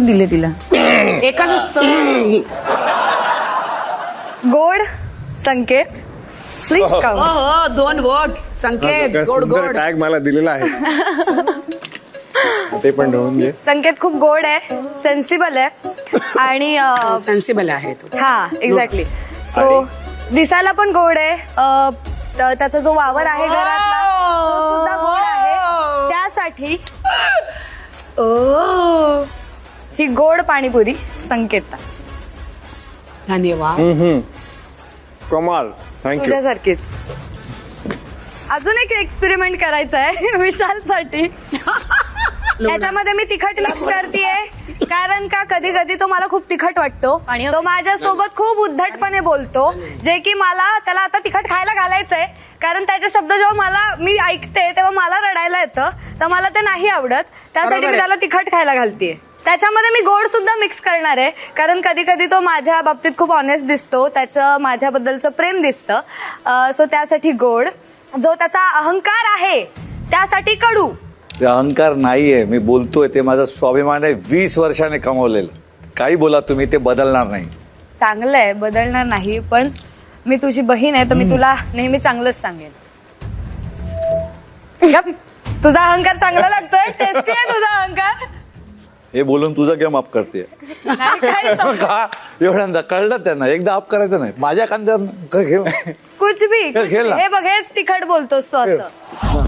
दिले तिला. एकच असतं. गोड संकेत प्लीज हो काउंट. हो, 2 वोट संकेत. गोड गोड. टॅग मला दिलेला आहे. ते पण ठेवून घे. संकेत खूप गोड आहे, सेन्सिबल आहे आणि सेन्सिबल आहे तो. हा एक्झॅक्टली. सो दिसायला पण गोड आहे. त्याचा जो वावर आहे घरातला तो सुद्धा गोड आहे. त्यासाठी ही गोड पाणीपुरी संकेतला. धन्यवाद. कमाल. थँक्यू. तुझ्यासारखीच अजून एक एक्सपेरिमेंट करायचा आहे विशालसाठी. त्याच्यामध्ये मी तिखट मिक्स करतेय कारण का कधी कधी तो मला खूप तिखट वाटतो. तो माझ्यासोबत खूप उद्धटपणे बोलतो, जे की मला त्याला आता तिखट खायला घालायचंय. कारण त्याचे शब्द जेव्हा मी ऐकते तेव्हा मला रडायला येतं, तर मला ते नाही आवडत. त्यासाठी मी त्याला तिखट खायला घालतेय. त्याच्यामध्ये मी गोड सुद्धा मिक्स करणार आहे कारण कधी कधी तो माझ्या बाबतीत खूप ऑनेस्ट दिसतो, त्याचं माझ्याबद्दलचं प्रेम दिसतं. सो त्यासाठी गोड. जो त्याचा अहंकार आहे त्यासाठी कडू. ते अहंकार नाहीये, मी बोलतोय ते माझा स्वाभिमान आहे, 20 वर्षाने कमवलेलं. काही बोला तुम्ही, ते बदलणार नाही. चांगलं आहे, बदलणार नाही. पण मी तुझी बहीण आहे तर मी तुला नेहमी चांगलंच सांगेन. गप. तुझा अहंकार चांगला लागतोय, टेस्टी आहे तुझा अहंकार. हे बोलून तुझा गेम अप करते. नाही काय समजत. का एवढ्यांदा कळलं त्यांना, एकदा अप करायचं नाही माझ्या खांद्यावर. कुछ भी खेळ ना. हे बघ, हेच तिखट बोलतोस तू असं.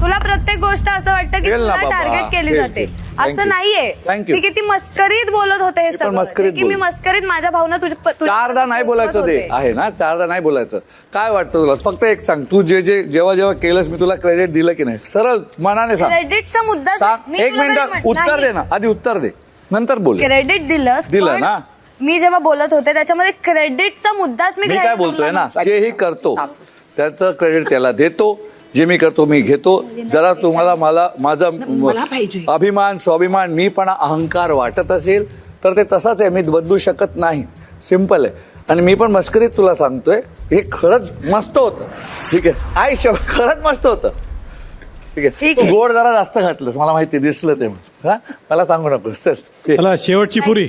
तुला प्रत्येक गोष्ट असं वाटतं की खेळ ना तुला बाबा. टार्गेट केली खेळ, जाते. खेळ. Thank असं you. नाहीये. Thank you. मी किती मस्करीत बोलत होते हे पण सगळं, मस्करीत की मी बोल. मस्करीत माझ्या भावना चारदा नाही बोलायचं ते आहे ना, चारदा नाही बोलायचं. काय वाटतं तुला? फक्त एक सांग, तू जे जे जेव्हा जेव्हा केलंस मी तुला क्रेडिट दिलं की नाही? सरळ मनाने सांग. क्रेडिटचा मुद्दा सांग. एक मिनिट उत्तर दे ना, आधी उत्तर दे, नंतर बोल. क्रेडिट दिलं पण ना. मी जेव्हा बोलत होते त्याच्यामध्ये क्रेडिटचा मुद्दाच मी मी काय ग्रहित बोलतोय धरला ना, जेही करतो त्याचं क्रेडिट त्याला देतो. जे मी करतो मी घेतो. जरा तुम्हाला माझा मला पाहिजे. अभिमान, स्वाभिमान, मी पण अहंकार वाटत असेल तर ते तसाच आहे, मी बदलू शकत नाही. सिंपल आहे. आणि मी पण मस्करीत तुला सांगतोय, हे खरंच मस्त होतं. ठीक आहे, आयुष्य खरंच मस्त होतं. ठीक आहे, ठीक तू आहे. गोड जरा जास्त घातलंस, मला माहिती दिसलं ते. हा, मला सांगू नकोस. चल चला शेवटची पुरी.